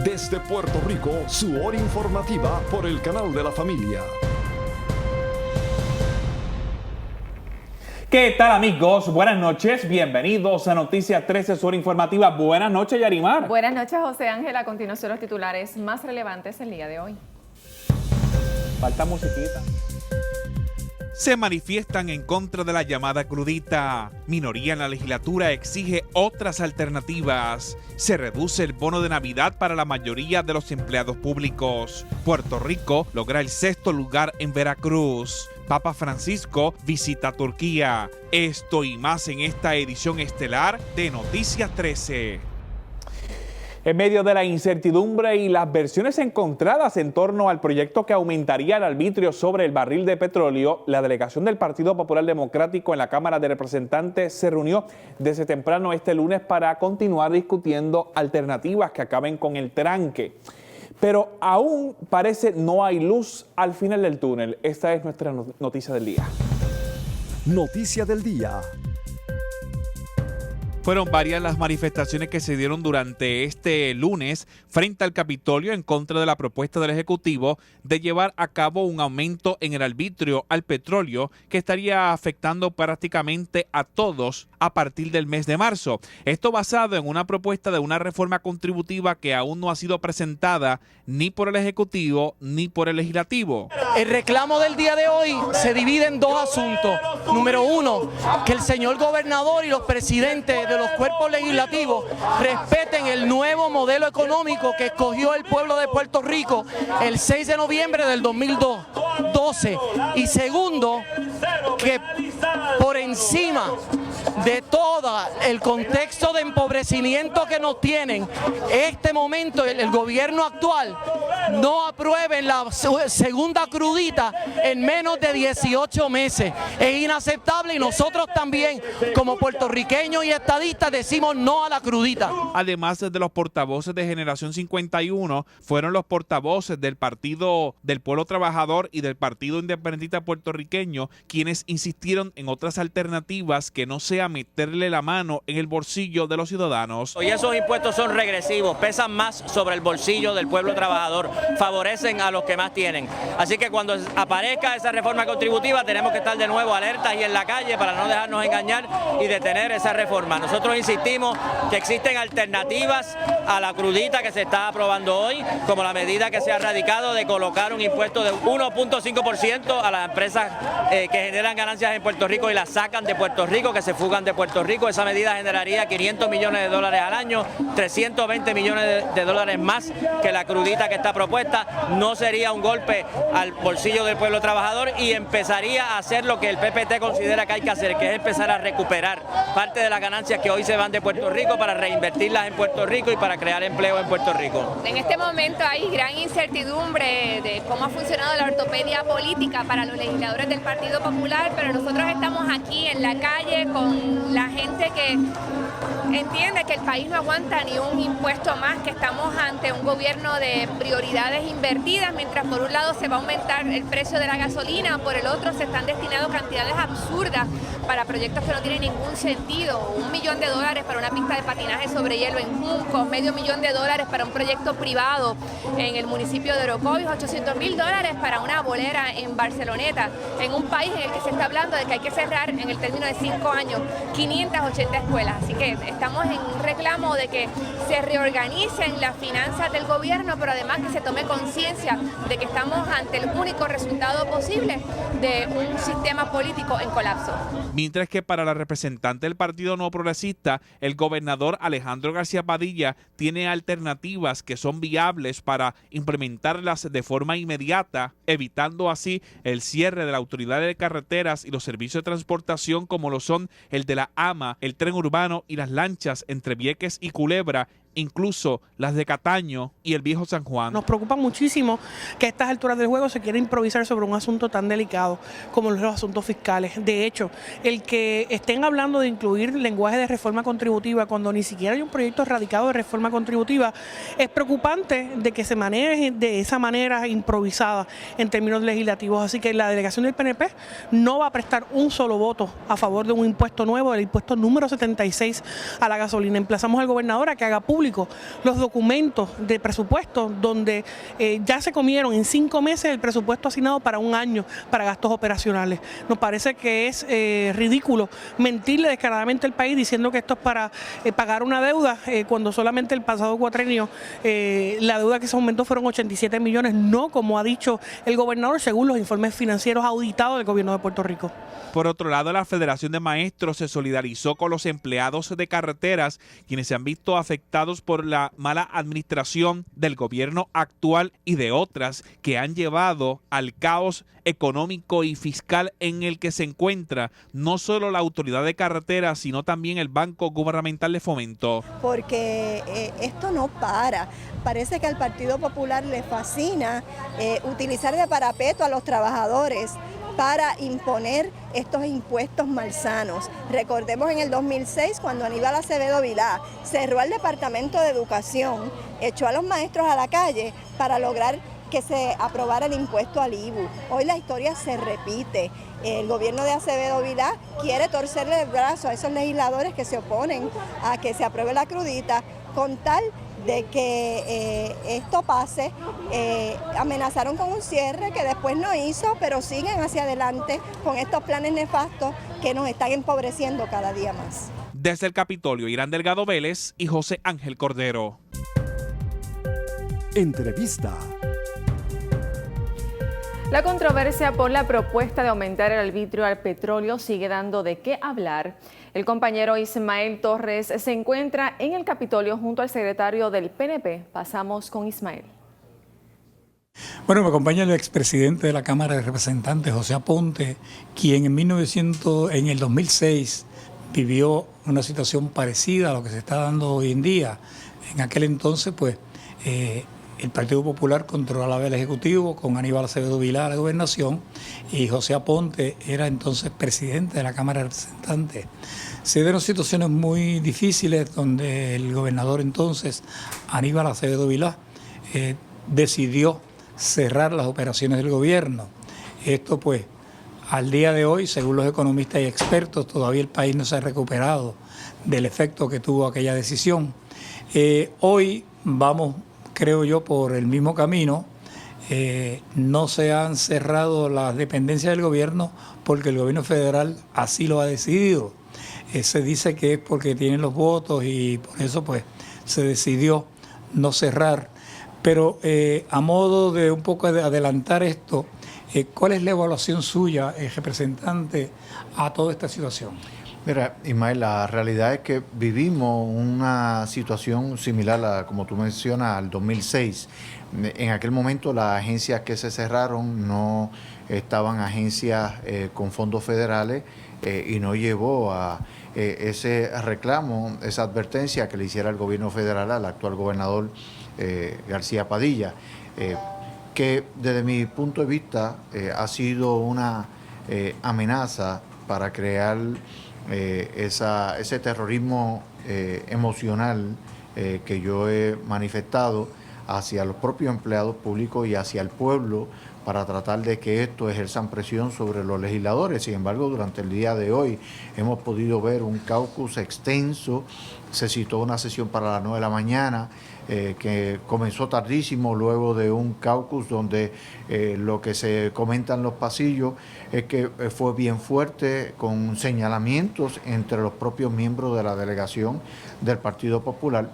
Desde Puerto Rico, su hora informativa por el canal de la familia. ¿Qué tal, amigos? Buenas noches, bienvenidos a Noticias 13, su hora informativa. Buenas noches, Yarimar. Buenas noches, José Ángel. A continuación, los titulares más relevantes el día de hoy. Falta musiquita. Se manifiestan en contra de la llamada crudita. Minoría en la legislatura exige otras alternativas. Se reduce el bono de Navidad para la mayoría de los empleados públicos. Puerto Rico logra el 6º lugar en Veracruz. Papa Francisco visita Turquía. Esto y más en esta edición estelar de Noticias 13. En medio de la incertidumbre y las versiones encontradas en torno al proyecto que aumentaría el arbitrio sobre el barril de petróleo, la delegación del Partido Popular Democrático en la Cámara de Representantes se reunió desde temprano este lunes para continuar discutiendo alternativas que acaben con el tranque. Pero aún parece no hay luz al final del túnel. Esta es nuestra noticia del día. Noticia del día. Fueron varias las manifestaciones que se dieron durante este lunes frente al Capitolio en contra de la propuesta del Ejecutivo de llevar a cabo un aumento en el arbitrio al petróleo que estaría afectando prácticamente a todos a partir del mes de marzo. Esto basado en una propuesta de una reforma contributiva que aún no ha sido presentada ni por el Ejecutivo ni por el Legislativo. El reclamo del día de hoy se divide en dos asuntos. Número uno, que el señor gobernador y los presidentes de los cuerpos legislativos respeten el nuevo modelo económico que escogió el pueblo de Puerto Rico el 6 de noviembre del 2012. Y segundo, que por encima de todo el contexto de empobrecimiento que nos tienen, este momento el gobierno actual no aprueben la segunda crudita en menos de 18 meses. Es inaceptable y nosotros también, como puertorriqueños y estadistas, decimos no a la crudita. Además de los portavoces de Generación 51, fueron los portavoces del Partido del Pueblo Trabajador y del Partido Independentista Puertorriqueño quienes insistieron en otras alternativas que no sea meterle la mano en el bolsillo de los ciudadanos. Y esos impuestos son regresivos, pesan más sobre el bolsillo del pueblo trabajador, favorecen a los que más tienen. Así que cuando aparezca esa reforma contributiva tenemos que estar de nuevo alertas y en la calle para no dejarnos engañar y detener esa reforma. Nosotros insistimos que existen alternativas a la crudita que se está aprobando hoy, como la medida que se ha radicado de colocar un impuesto de 1.5% a las empresas que generan ganancias en Puerto Rico y las sacan de Puerto Rico, que se fugan de Puerto Rico. Esa medida generaría 500 millones de dólares al año, 320 millones de dólares más que la crudita que está propuesta. No sería un golpe al bolsillo del pueblo trabajador y empezaría a hacer lo que el PPT considera que hay que hacer, que es empezar a recuperar parte de las ganancias que hoy se van de Puerto Rico para reinvertirlas en Puerto Rico y para crear empleo en Puerto Rico. En este momento hay gran incertidumbre de cómo ha funcionado la ortopedia política para los legisladores del Partido Popular, pero nosotros estamos aquí en la calle con la gente que entiende que el país no aguanta ni un impuesto más, que estamos ante un gobierno de prioridades invertidas, mientras por un lado se va a aumentar el precio de la gasolina, por el otro se están destinando cantidades absurdas para proyectos que no tienen ningún sentido. $1 millón para una pista de patinaje sobre hielo en Juncos, $500,000 para un proyecto privado en el municipio de Orocovis, $800,000 para una bolera en Barceloneta, en un país en el que se está hablando de que hay que cerrar en el término de 5 años 580 escuelas. Así que estamos en un reclamo de que se reorganicen las finanzas del gobierno, pero además que se tome conciencia de que estamos ante el único resultado posible de un sistema político en colapso. Mientras que para la representante del Partido No Progresista, el gobernador Alejandro García Padilla tiene alternativas que son viables para implementarlas de forma inmediata, evitando así el cierre de la Autoridad de Carreteras y los servicios de transportación como lo son el de la AMA, el tren urbano y las lanchas entre Vieques y Culebra, incluso las de Cataño y el Viejo San Juan. Nos preocupa muchísimo que a estas alturas del juego se quiera improvisar sobre un asunto tan delicado como los asuntos fiscales. De hecho, el que estén hablando de incluir lenguaje de reforma contributiva cuando ni siquiera hay un proyecto radicado de reforma contributiva es preocupante de que se maneje de esa manera improvisada en términos legislativos. Así que la delegación del PNP no va a prestar un solo voto a favor de un impuesto nuevo, el impuesto número 76 a la gasolina. Emplazamos al gobernador a que haga público público los documentos de presupuesto donde ya se comieron en 5 meses el presupuesto asignado para un año para gastos operacionales. Nos parece que es ridículo mentirle descaradamente al país diciendo que esto es para pagar una deuda cuando solamente el pasado cuatrenio la deuda que se aumentó fueron 87 millones, no como ha dicho el gobernador según los informes financieros auditados del gobierno de Puerto Rico. Por otro lado, la Federación de Maestros se solidarizó con los empleados de carreteras, quienes se han visto afectados por la mala administración del gobierno actual y de otras que han llevado al caos económico y fiscal en el que se encuentra no solo la Autoridad de Carreteras, sino también el Banco Gubernamental de Fomento. Porque esto no para. Parece que al Partido Popular le fascina utilizar de parapeto a los trabajadores para imponer estos impuestos malsanos. Recordemos en el 2006 cuando Aníbal Acevedo Vilá cerró el Departamento de Educación, echó a los maestros a la calle para lograr que se aprobara el impuesto al IBU. Hoy la historia se repite. El gobierno de Acevedo Vilá quiere torcerle el brazo a esos legisladores que se oponen a que se apruebe la crudita con tal de que esto pase. Amenazaron con un cierre que después no hizo, pero siguen hacia adelante con estos planes nefastos que nos están empobreciendo cada día más. Desde el Capitolio, Irán Delgado Vélez y José Ángel Cordero. Entrevista. La controversia por la propuesta de aumentar el arbitrio al petróleo sigue dando de qué hablar. El compañero Ismael Torres se encuentra en el Capitolio junto al secretario del PNP. Pasamos con Ismael. Bueno, me acompaña el expresidente de la Cámara de Representantes, José Aponte, quien en el 2006 vivió una situación parecida a lo que se está dando hoy en día. En aquel entonces, pues, el Partido Popular controlaba el Ejecutivo con Aníbal Acevedo Vilá la gobernación y José Aponte era entonces presidente de la Cámara de Representantes. Se dieron situaciones muy difíciles donde el gobernador entonces, Aníbal Acevedo Vilá, decidió cerrar las operaciones del gobierno. Esto pues, al día de hoy, según los economistas y expertos, todavía el país no se ha recuperado del efecto que tuvo aquella decisión. Hoy vamos, creo yo, por el mismo camino. No se han cerrado las dependencias del gobierno porque el gobierno federal así lo ha decidido. Se dice que es porque tienen los votos y por eso pues se decidió no cerrar. Pero a modo de un poco de adelantar esto, ¿cuál es la evaluación suya, representante, a toda esta situación? Mira, Ismael, la realidad es que vivimos una situación similar, como tú mencionas, al 2006. En aquel momento las agencias que se cerraron no estaban agencias con fondos federales y no llevó a ese reclamo, esa advertencia que le hiciera el gobierno federal al actual gobernador García Padilla, que desde mi punto de vista ha sido una amenaza para crear ese terrorismo emocional que yo he manifestado hacia los propios empleados públicos y hacia el pueblo para tratar de que esto ejerzan presión sobre los legisladores. Sin embargo, durante el día de hoy hemos podido ver un caucus extenso, se citó una sesión para las 9 de la mañana, que comenzó tardísimo luego de un caucus donde lo que se comenta en los pasillos es que fue bien fuerte con señalamientos entre los propios miembros de la delegación del Partido Popular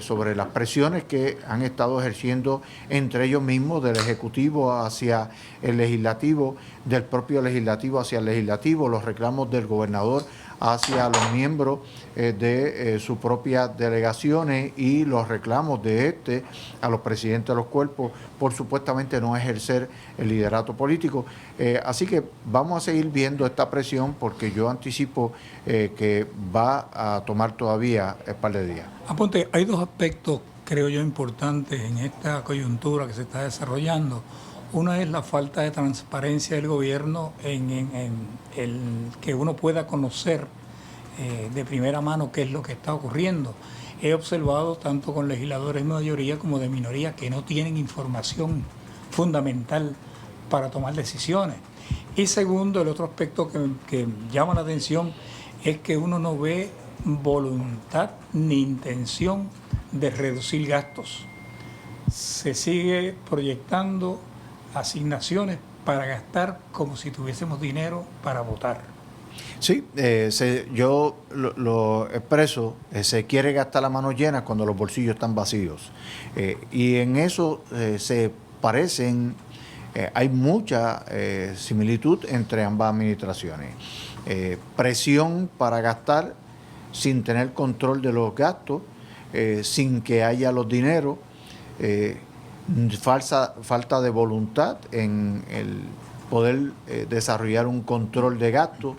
sobre las presiones que han estado ejerciendo entre ellos mismos, del Ejecutivo hacia el Legislativo, del propio Legislativo hacia el Legislativo, los reclamos del gobernador hacia los miembros de sus propias delegaciones y los reclamos de a los presidentes de los cuerpos por supuestamente no ejercer el liderato político. Así que vamos a seguir viendo esta presión porque yo anticipo que va a tomar todavía un par de días. Aponte, hay dos aspectos, creo yo, importantes en esta coyuntura que se está desarrollando. Una es la falta de transparencia del gobierno en el que uno pueda conocer de primera mano qué es lo que está ocurriendo. He observado tanto con legisladores de mayoría como de minoría que no tienen información fundamental para tomar decisiones. Y segundo, el otro aspecto que llama la atención es que uno no ve voluntad ni intención de reducir gastos. Se sigue proyectando asignaciones para gastar como si tuviésemos dinero para votar. Sí, yo lo expreso, se quiere gastar la mano llena cuando los bolsillos están vacíos. Y en eso se parecen, hay mucha similitud entre ambas administraciones. Presión para gastar sin tener control de los gastos, sin que haya los dineros, falta de voluntad en el poder desarrollar un control de gastos.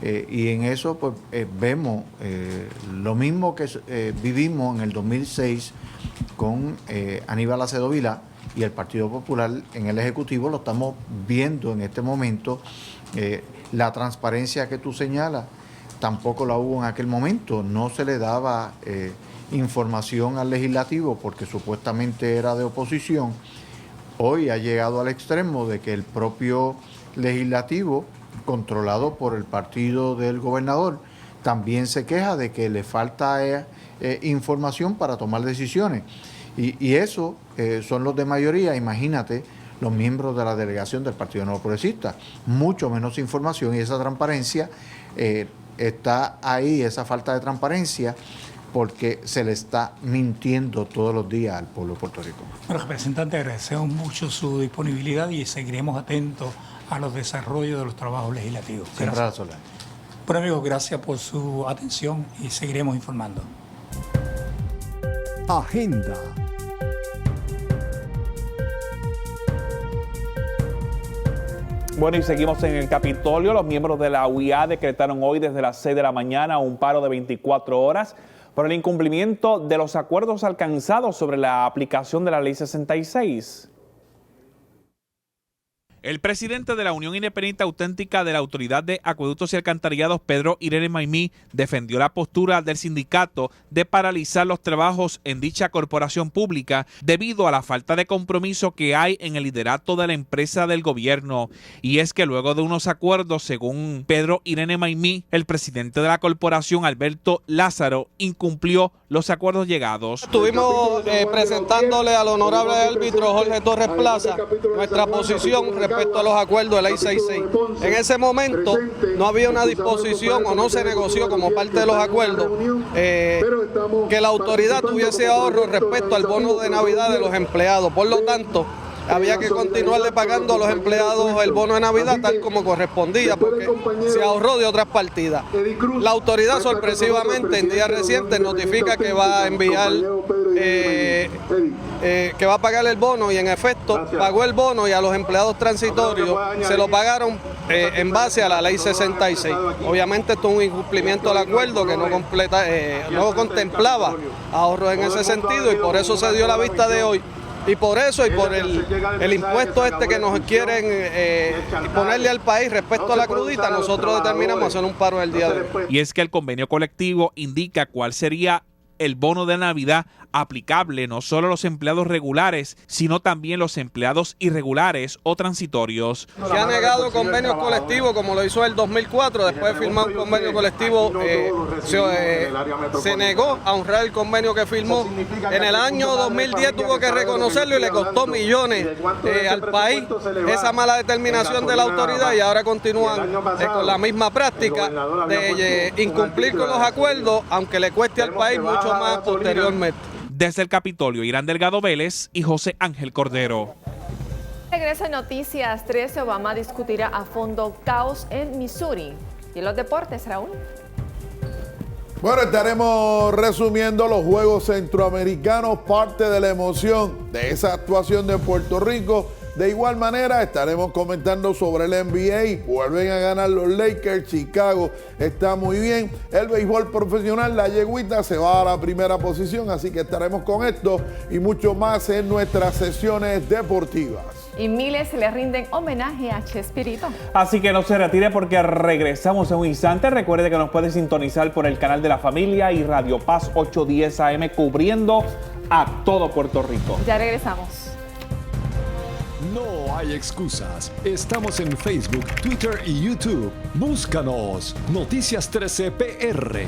Y en eso pues vemos lo mismo que vivimos en el 2006 con Aníbal Acevedo Vilá y el Partido Popular en el Ejecutivo. Lo estamos viendo en este momento. La transparencia que tú señalas tampoco la hubo en aquel momento. No se le daba información al legislativo porque supuestamente era de oposición. Hoy ha llegado al extremo de que el propio legislativo, controlado por el partido del gobernador, también se queja de que le falta información para tomar decisiones. Y eso son los de mayoría. Imagínate los miembros de la delegación del Partido Nuevo Progresista. Mucho menos información, y esa transparencia está ahí, esa falta de transparencia, porque se le está mintiendo todos los días al pueblo de Puerto Rico. Bueno, representante, agradecemos mucho su disponibilidad y seguiremos atentos a los desarrollos de los trabajos legislativos. Gracias. Bueno, amigos, gracias por su atención y seguiremos informando. Agenda. Bueno, y seguimos en el Capitolio. Los miembros de la UIA decretaron hoy desde las 6 de la mañana un paro de 24 horas por el incumplimiento de los acuerdos alcanzados sobre la aplicación de la Ley 66. El presidente de la Unión Independiente Auténtica de la Autoridad de Acueductos y Alcantarillados, Pedro Irene Maimí, defendió la postura del sindicato de paralizar los trabajos en dicha corporación pública debido a la falta de compromiso que hay en el liderato de la empresa del gobierno. Y es que luego de unos acuerdos, según Pedro Irene Maimí, el presidente de la corporación, Alberto Lázaro, incumplió los acuerdos llegados. Estuvimos presentándole al honorable árbitro Jorge Torres Plaza nuestra posición respecto a los acuerdos de la I-66. En ese momento no había una disposición o no se negoció como parte de los acuerdos que la autoridad tuviese ahorro respecto al bono de Navidad de los empleados. Por lo tanto, había que continuarle pagando a los empleados el bono de Navidad tal como correspondía, porque se ahorró de otras partidas. La autoridad sorpresivamente en días recientes notifica que va a enviar, que va a pagar el bono, y en efecto pagó el bono, y a los empleados transitorios se lo pagaron en base a la Ley 66. Obviamente esto es un incumplimiento del acuerdo que no contemplaba ahorros en ese sentido, y por eso se dio la vista de hoy. Y por eso, y por el impuesto que nos quieren ponerle al país respecto a la crudita, nosotros determinamos hacer un paro el día de hoy. Y es que el convenio colectivo indica cuál sería el bono de Navidad aplicable no solo a los empleados regulares, sino también los empleados irregulares o transitorios. Se ha negado convenios colectivos como lo hizo el 2004, después de firmar un convenio colectivo se negó a honrar el convenio que firmó. En el año 2010 tuvo que reconocerlo y le costó millones al país esa mala determinación de la autoridad, y ahora continúan con la misma práctica de incumplir con los acuerdos, aunque le cueste al país mucho más posteriormente. Desde el Capitolio, Irán Delgado Vélez y José Ángel Cordero. Regreso en Noticias 13, Obama discutirá a fondo caos en Missouri. Y en los deportes, Raúl. Bueno, estaremos resumiendo los Juegos Centroamericanos, parte de la emoción de esa actuación de Puerto Rico. De igual manera, estaremos comentando sobre el NBA. Vuelven a ganar los Lakers. Chicago está muy bien. El béisbol profesional, la Yegüita, se va a la primera posición. Así que estaremos con esto y mucho más en nuestras sesiones deportivas. Y miles le rinden homenaje a Chespirito. Así que no se retire porque regresamos en un instante. Recuerde que nos puede sintonizar por el canal de la familia y Radio Paz 810 AM, cubriendo a todo Puerto Rico. Ya regresamos. No hay excusas. Estamos en Facebook, Twitter y YouTube. Búscanos. Noticias 13 PR.